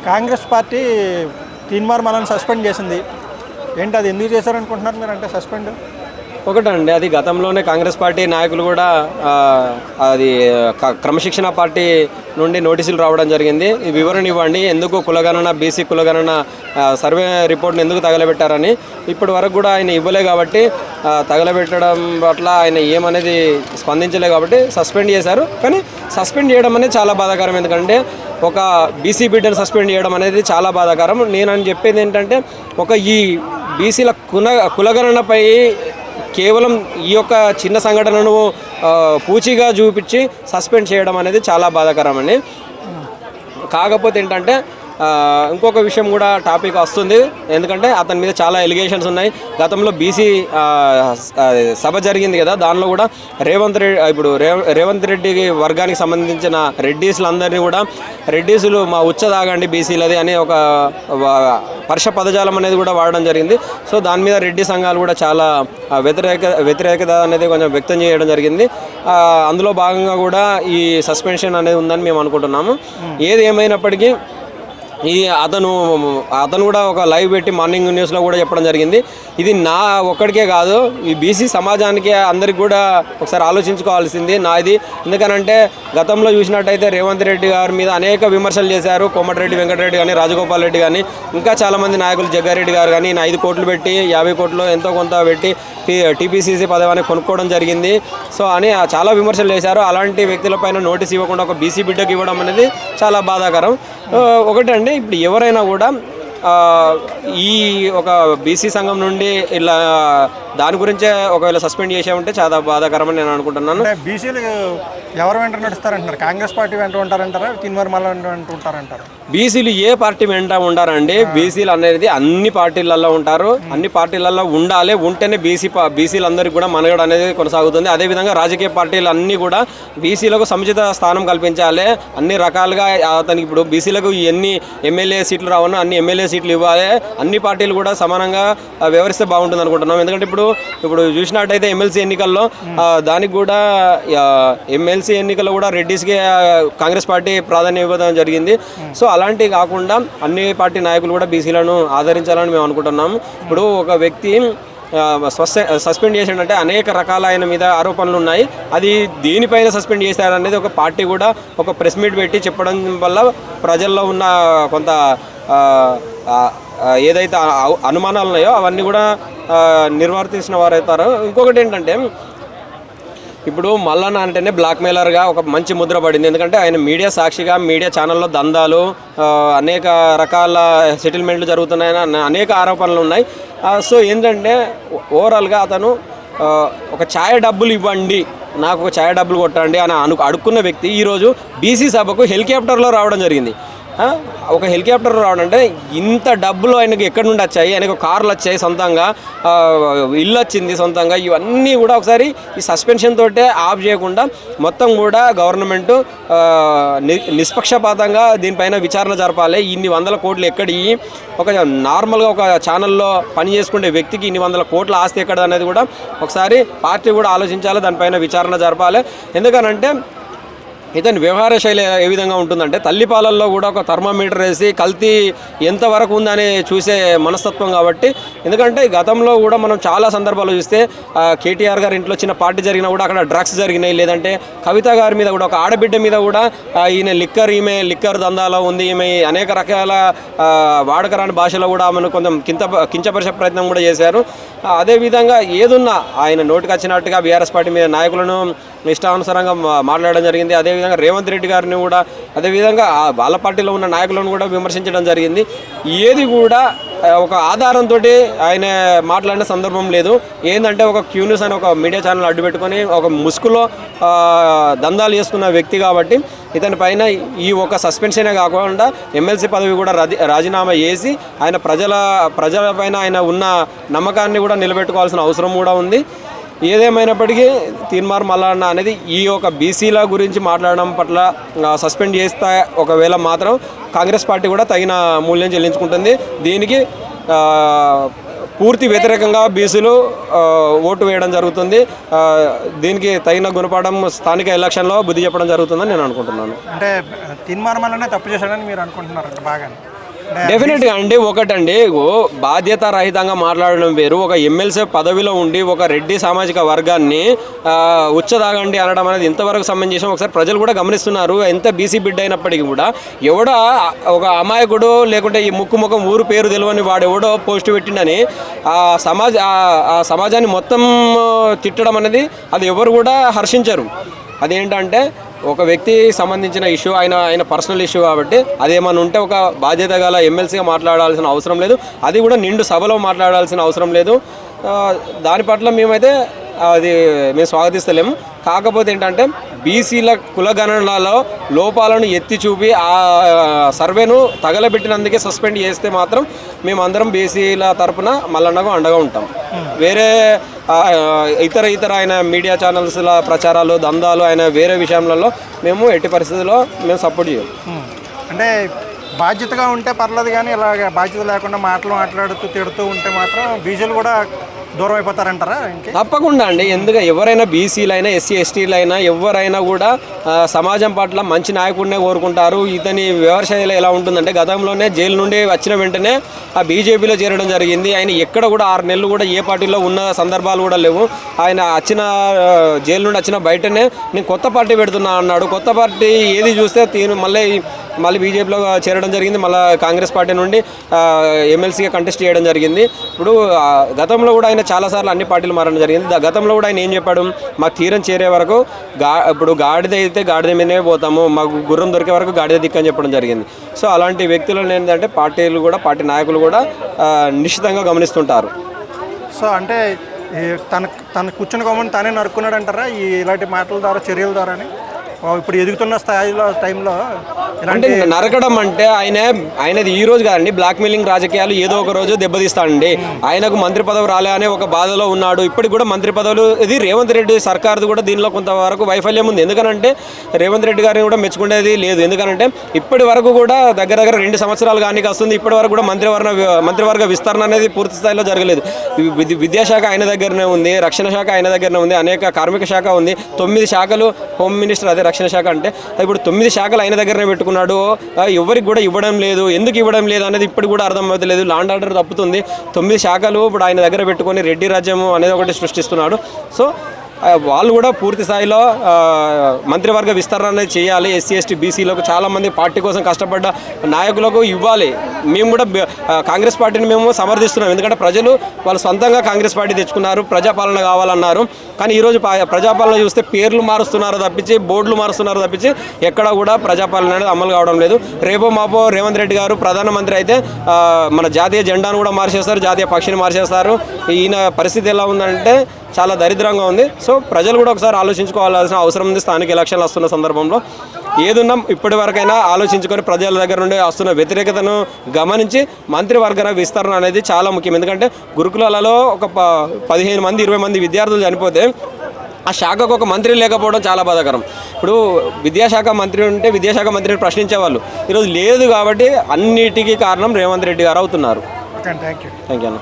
Congress party Teenmar Mallanna suspend చేసింది. ఏంటి అది ఎందుకు చేశారనుకుంటున్నారు మీరు? అంటే సస్పెండ్ ఒకటండి, అది గతంలోనే కాంగ్రెస్ పార్టీ నాయకులు కూడా అది క్రమశిక్షణ పార్టీ నుండి నోటీసులు రావడం జరిగింది. వివరణ ఇవ్వండి, ఎందుకు కులగణన బీసీ కులగణన సర్వే రిపోర్ట్ని ఎందుకు తగలబెట్టారని. ఇప్పటి వరకు కూడా ఆయన ఇవ్వలే కాబట్టి తగలబెట్టడం పట్ల ఆయన ఏమనేది స్పందించలే కాబట్టి సస్పెండ్ చేశారు. కానీ సస్పెండ్ చేయడం అనేది చాలా బాధాకరం. ఎందుకంటే ఒక బీసీ బిడ్డను సస్పెండ్ చేయడం అనేది చాలా బాధాకరం. నేను చెప్పేది ఏంటంటే ఈ బీసీల కులగణనపై కేవలం ఈ యొక్క చిన్న సంఘటనను పూచిగా చూపించి సస్పెండ్ చేయడం అనేది చాలా బాధాకరం అండి. కాకపోతే ఏంటంటే ఇంకొక విషయం కూడా టాపిక్ వస్తుంది. ఎందుకంటే అతని మీద చాలా ఎలిగేషన్స్ ఉన్నాయి. గతంలో బీసీ సభ జరిగింది కదా, దానిలో కూడా రేవంత్ రెడ్డి వర్గానికి సంబంధించిన రెడ్డీస్లందరినీ కూడా రెడ్డీసులు మా ఉచ్చదాగండి బీసీలది అని ఒక పరుష పదజాలం అనేది కూడా వాడడం జరిగింది. సో దాని మీద రెడ్డి సంఘాలు కూడా చాలా వ్యతిరేకత అనేది కొంచెం వ్యక్తం చేయడం జరిగింది. అందులో భాగంగా కూడా ఈ సస్పెన్షన్ అనేది ఉందని మేము అనుకుంటున్నాము. ఏది ఏమైనప్పటికీ అతను కూడా ఒక లైవ్ పెట్టి మార్నింగ్ న్యూస్లో కూడా చెప్పడం జరిగింది. ఇది నా ఒక్కడికే కాదు, ఈ బీసీ సమాజానికి అందరికి కూడా ఒకసారి ఆలోచించుకోవాల్సింది ఇది. ఎందుకనంటే గతంలో చూసినట్టయితే రేవంత్ రెడ్డి గారి మీద అనేక విమర్శలు చేశారు. కోమటిరెడ్డి వెంకటరెడ్డి కానీ, రాజగోపాల్ రెడ్డి కానీ, ఇంకా చాలామంది నాయకులు, జగ్గారెడ్డి గారు కానీ 5 కోట్లు పెట్టి 50 కోట్లు ఎంతో కొంత పెట్టి టీపీసీసీ పదవిని కొనుక్కోవడం జరిగింది. సో అని చాలా విమర్శలు చేశారు. అలాంటి వ్యక్తులపైన నోటీస్ ఇవ్వకుండా ఒక బీసీ బిడ్డకు ఇవ్వడం అనేది చాలా బాధాకరం. ఒకటండి, ఇప్పుడు ఎవరైనా కూడా ఈ ఒక బీసీ సంఘం నుండి ఇలా దాని గురించే ఒకవేళ సస్పెండ్ చేసే ఉంటే చాలా బాధాకరమని నేను అనుకుంటున్నాను. బీసీలు ఎవరు వెంట నడుస్తారంటారు? కాంగ్రెస్ పార్టీ వెంట ఉంటారంటారా, తీన్మార్ మల్లన్న వెంట ఉంటారంటారు? బీసీలు ఏ పార్టీ వెంట ఉంటారండి? బీసీలు అనేది అన్ని పార్టీలలో ఉంటారు. అన్ని పార్టీలలో ఉండాలి. ఉంటేనే బీసీలందరికీ కూడా మనుగడ అనేది కొనసాగుతుంది. అదేవిధంగా రాజకీయ పార్టీలు అన్నీ కూడా బీసీలకు సముచిత స్థానం కల్పించాలి. అన్ని రకాలుగా అతనికి ఇప్పుడు బీసీలకు ఎన్ని ఎమ్మెల్యే సీట్లు రావనో అన్ని ఎమ్మెల్యే సీట్లు ఇవ్వాలి. అన్ని పార్టీలు కూడా సమానంగా వ్యవహరిస్తే బాగుంటుంది అనుకుంటున్నాం. ఎందుకంటే ఇప్పుడు చూసినట్టయితే ఎమ్మెల్సీ ఎన్నికల్లో దానికి కూడా ఎమ్మెల్సీ ఎన్నికల్లో కూడా రెడ్డిస్కి కాంగ్రెస్ పార్టీ ప్రాధాన్యం ఇవ్వడం జరిగింది. సో అలాంటివి కాకుండా అన్ని పార్టీ నాయకులు కూడా బీసీలను ఆదరించాలని మేము అనుకుంటున్నాము. ఇప్పుడు ఒక వ్యక్తి సస్పెండ్ చేసిండంటే అనేక రకాల ఆయన మీద ఆరోపణలు ఉన్నాయి. అది దేనిపైన సస్పెండ్ చేశారనేది ఒక పార్టీ కూడా ఒక ప్రెస్ మీట్ పెట్టి చెప్పడం వల్ల ప్రజల్లో ఉన్న కొంత ఏదైతే అనుమానాలు ఉన్నాయో అవన్నీ కూడా నిర్వర్తించిన వారవుతారు. ఇంకొకటి ఏంటంటే, ఇప్పుడు మల్లన్న అంటేనే బ్లాక్మెయిలర్గా ఒక మంచి ముద్ర పడింది. ఎందుకంటే ఆయన మీడియా సాక్షిగా మీడియా ఛానల్లో దందాలు, అనేక రకాల సెటిల్మెంట్లు జరుగుతున్నాయని అనేక ఆరోపణలు ఉన్నాయి. సో ఏంటంటే ఓవరాల్గా అతను ఒక ఛాయ డబ్బులు ఇవ్వండి, నాకు ఒక ఛాయ డబ్బులు కొట్టండి అని అడుక్కున్న వ్యక్తి ఈరోజు బీసీ సభకు హెలికాప్టర్లో రావడం జరిగింది. ఒక హెలికాప్టర్ రావడం అంటే ఇంత డబ్బులు ఆయనకు ఎక్కడి నుండి వచ్చాయి? ఆయనకు కార్లు వచ్చాయి, సొంతంగా ఇల్లు వచ్చింది సొంతంగా. ఇవన్నీ కూడా ఒకసారి ఈ సస్పెన్షన్ తోటే ఆఫ్ చేయకుండా మొత్తం కూడా గవర్నమెంట్ నిష్పక్షపాతంగా దీనిపైన విచారణ జరపాలి. ఇన్ని 100 కోట్లు ఎక్కడి, ఒక నార్మల్గా ఒక ఛానల్లో పని చేసుకునే వ్యక్తికి ఇన్ని 100 కోట్ల ఆస్తి ఎక్కడ అనేది కూడా ఒకసారి పార్టీ కూడా ఆలోచించాలి, దానిపైన విచారణ జరపాలి. ఎందుకనంటే ఇతని వ్యవహార శైలి ఏ విధంగా ఉంటుందంటే, తల్లిపాలల్లో కూడా ఒక థర్మామీటర్ వేసి కల్తీ ఎంతవరకు ఉందని చూసే మనస్తత్వం కాబట్టి. ఎందుకంటే గతంలో కూడా మనం చాలా సందర్భాలు చూస్తే కేటీఆర్ గారి ఇంట్లో చిన్న పార్టీ జరిగినా కూడా అక్కడ డ్రగ్స్ జరిగినాయి. లేదంటే కవిత గారి మీద కూడా ఒక ఆడబిడ్డ మీద కూడా ఈమె లిక్కర్ దందాలో ఉంది, ఈమె అనేక రకాల వాడకరాని భాషలో కూడా ఆమెను కొంచెం కించపరిచే ప్రయత్నం కూడా చేశారు. అదేవిధంగా ఏదున్నా ఆయన నోటికి వచ్చినట్టుగా బీఆర్ఎస్ పార్టీ మీద నాయకులను ఇష్టానుసారంగా మాట్లాడడం జరిగింది. అదేవిధంగా రేవంత్ రెడ్డి గారిని కూడా, అదేవిధంగా వాళ్ళ పార్టీలో ఉన్న నాయకులను కూడా విమర్శించడం జరిగింది. ఏది కూడా ఒక ఆధారంతో ఆయన మాట్లాడిన సందర్భం లేదు. ఏంటంటే ఒక క్యూన్యూస్ అని ఒక మీడియా ఛానల్ అడ్డు పెట్టుకొని ఒక ముసుగులో దందాలు చేసుకున్న వ్యక్తి కాబట్టి ఇతని పైన ఈ ఒక సస్పెన్షనే కాకుండా ఎమ్మెల్సీ పదవి కూడా రాజీనామా చేసి ఆయన ప్రజలపైన ఆయన ఉన్న నమ్మకాన్ని కూడా నిలబెట్టుకోవాల్సిన అవసరం కూడా ఉంది. ఏదేమైనప్పటికీ తీన్మార్ మల్లన్న అనేది ఈ యొక్క బీసీల గురించి మాట్లాడడం పట్ల సస్పెండ్ చేస్తే ఒకవేళ మాత్రం కాంగ్రెస్ పార్టీ కూడా తగిన మూల్యం చెల్లించుకుంటుంది. దీనికి పూర్తి వ్యతిరేకంగా బీసీలు ఓటు వేయడం జరుగుతుంది. దీనికి తగిన గుణపాఠం స్థానిక ఎలక్షన్లో బుద్ధి చెప్పడం జరుగుతుందని నేను అనుకుంటున్నాను. అంటే తీన్మార్మలనే తప్పు చేశాడని మీరు అనుకుంటున్నారంట బాగా? డెఫినెట్గా అండి. ఒకటండి, బాధ్యత రహితంగా మాట్లాడడం వేరు. ఒక ఎమ్మెల్సీ పదవిలో ఉండి ఒక రెడ్డి సామాజిక వర్గాన్ని ఉచ్చదాగండి అనడం అనేది ఇంతవరకు సమంజసం ఒకసారి ప్రజలు కూడా గమనిస్తున్నారు. ఎంత బీసీ బిడ్డ అయినప్పటికీ కూడా ఎవడో ఒక అమాయకుడు లేకుంటే ఈ ముఖం ఊరు పేరు తెలియని వాడు ఎవడో పోస్ట్ పెట్టిండని ఆ సమాజాన్ని మొత్తం తిట్టడం అనేది అది ఎవరు కూడా హర్షించరు. అదేంటంటే ఒక వ్యక్తికి సంబంధించిన ఇష్యూ, ఆయన పర్సనల్ ఇష్యూ కాబట్టి అదేమన్నా ఉంటే ఒక బాధ్యత గల ఎమ్మెల్సీగా మాట్లాడాల్సిన అవసరం లేదు. అది కూడా నిండు సభలో మాట్లాడాల్సిన అవసరం లేదు. దాని పట్ల మేము స్వాగతిస్తలేము. కాకపోతే ఏంటంటే బీసీల కులగణనలో లోపాలను ఎత్తి చూపి ఆ సర్వేను తగలబెట్టినందుకే సస్పెండ్ చేస్తే మాత్రం మేమందరం బీసీల తరపున మల్లన్నగా అండగా ఉంటాం. వేరే ఇతర ఆయన మీడియా ఛానల్స్ల ప్రచారాలు దందాలు ఆయన వేరే విషయంలో మేము ఎట్టి పరిస్థితుల్లో మేము సపోర్ట్ చేయం. అంటే బాధ్యతగా ఉంటే పర్లేదు, కానీ ఇలాగ బాధ్యత లేకుండా మాట్లాడుతూ తిడుతూ ఉంటే మాత్రం బీసీలు కూడా దూరం అయిపోతారంటారా? తప్పకుండా అండి. ఎందుకంటే ఎవరైనా బీసీలైనా ఎస్సీ ఎస్టీలైనా ఎవరైనా కూడా సమాజం పట్ల మంచి నాయకుడినే కోరుకుంటారు. ఇతని వ్యవసాయాలు ఎలా ఉంటుందంటే గతంలోనే జైలు నుండి వచ్చిన వెంటనే ఆ బీజేపీలో చేరడం జరిగింది. ఆయన ఎక్కడ కూడా 6 నెలలు కూడా ఏ పార్టీలో ఉన్న సందర్భాలు కూడా లేవు. ఆయన జైలు నుండి వచ్చిన బయటనే నేను కొత్త పార్టీ పెడుతున్నా అన్నాడు. కొత్త పార్టీ ఏది చూస్తే మళ్ళీ బీజేపీలో చేరడం జరిగింది. మళ్ళీ కాంగ్రెస్ పార్టీ నుండి ఎమ్మెల్సీగా కంటెస్ట్ చేయడం జరిగింది. ఇప్పుడు గతంలో కూడా ఆయన చాలాసార్లు అన్ని పార్టీలు మారడం జరిగింది. గతంలో కూడా ఆయన ఏం చెప్పాడు, మాకు తీరం చేరే వరకు ఇప్పుడు గాడిద అయితే గాడిద మీదనే పోతాము, మాకు గుర్రం దొరికే వరకు గాడిద దిక్కని చెప్పడం జరిగింది. సో అలాంటి వ్యక్తులను ఏంటంటే పార్టీలు కూడా పార్టీ నాయకులు కూడా నిశ్చితంగా గమనిస్తుంటారు. సో అంటే తన కూర్చుని గవర్నమెంట్ తానే నరుక్కున్నాడు అంటారా ఇలాంటి మాటల ద్వారా, చర్యల ద్వారానే? ఇప్పుడు ఎదుగుతున్న టైంలో అంటే నరకడం అంటే ఆయనది ఈ రోజు కాదండి. బ్లాక్మెయిలింగ్ రాజకీయాలు ఏదో ఒక రోజు దెబ్బతీస్తాడండి. ఆయనకు మంత్రి పదవి రాలే అనే ఒక బాధలో ఉన్నాడు. ఇప్పటికి కూడా మంత్రి పదవులు ఇది రేవంత్ రెడ్డి సర్కార్ది కూడా దీనిలో కొంతవరకు వైఫల్యం ఉంది. ఎందుకంటే రేవంత్ రెడ్డి గారిని కూడా మెచ్చుకునేది లేదు. ఎందుకంటే ఇప్పటి వరకు కూడా దగ్గర 2 సంవత్సరాలు కానీ వస్తుంది. ఇప్పటి వరకు కూడా మంత్రివర్గ విస్తరణ అనేది పూర్తి స్థాయిలో జరగలేదు. విద్యాశాఖ ఆయన దగ్గరనే ఉంది, రక్షణ శాఖ ఆయన దగ్గరనే ఉంది, అనేక కార్మిక శాఖ ఉంది. 9 శాఖలు హోమ్ మినిస్టర్ అదే రక్షణ శాఖ అంటే ఇప్పుడు 9 శాఖలు ఆయన దగ్గరనే పెట్టుకున్నాడు. ఎవరికి కూడా ఇవ్వడం లేదు. ఎందుకు ఇవ్వడం లేదు అనేది ఇప్పుడు కూడా అర్థమవుతలేదు. లాండ్ ఆర్డర్ తప్పుతుంది. 9 శాఖలు ఇప్పుడు ఆయన దగ్గర పెట్టుకొని రెడ్డి రాజ్యం అనేది ఒకటి సృష్టిస్తున్నాడు. సో వాళ్ళు కూడా పూర్తి స్థాయిలో మంత్రివర్గ విస్తరణ అనేది చేయాలి. ఎస్సీ ఎస్టీ బీసీలకు చాలామంది పార్టీ కోసం కష్టపడ్డ నాయకులకు ఇవ్వాలి. మేము కూడా కాంగ్రెస్ పార్టీని మేము సమర్థిస్తున్నాం. ఎందుకంటే ప్రజలు వాళ్ళు సొంతంగా కాంగ్రెస్ పార్టీ తెచ్చుకున్నారు, ప్రజాపాలన కావాలన్నారు. కానీ ఈరోజు ప్రజాపాలన చూస్తే పేర్లు మారుస్తున్నారు తప్పించి, బోర్డులు మారుస్తున్నారు తప్పించి ఎక్కడ కూడా ప్రజాపాలన అనేది అమలు కావడం లేదు. రేపో మాపో రేవంత్ రెడ్డి గారు ప్రధానమంత్రి అయితే మన జాతీయ జెండాను కూడా మార్చేస్తారు, జాతీయ పక్షిని మార్చేస్తారు. ఈయన పరిస్థితి ఎలా ఉందంటే చాలా దరిద్రంగా ఉంది. సో ప్రజలు కూడా ఒకసారి ఆలోచించుకోవాల్సిన అవసరం ఉంది. స్థానిక ఎలక్షన్లు వస్తున్న సందర్భంలో ఏదున్నా ఇప్పటి వరకైనా ఆలోచించుకొని ప్రజల దగ్గర నుండి వస్తున్న వ్యతిరేకతను గమనించి మంత్రివర్గ విస్తరణ అనేది చాలా ముఖ్యం. ఎందుకంటే గురుకులాలలో ఒక 15 మంది 20 మంది విద్యార్థులు చనిపోతే ఆ శాఖకు ఒక మంత్రి లేకపోవడం చాలా బాధాకరం. ఇప్పుడు విద్యాశాఖ మంత్రి ఉంటే విద్యాశాఖ మంత్రిని ప్రశ్నించేవాళ్ళు, ఈరోజు లేదు. కాబట్టి అన్నిటికీ కారణం రేవంత్ రెడ్డి గారు అవుతున్నారు. థ్యాంక్ యూ అన్న.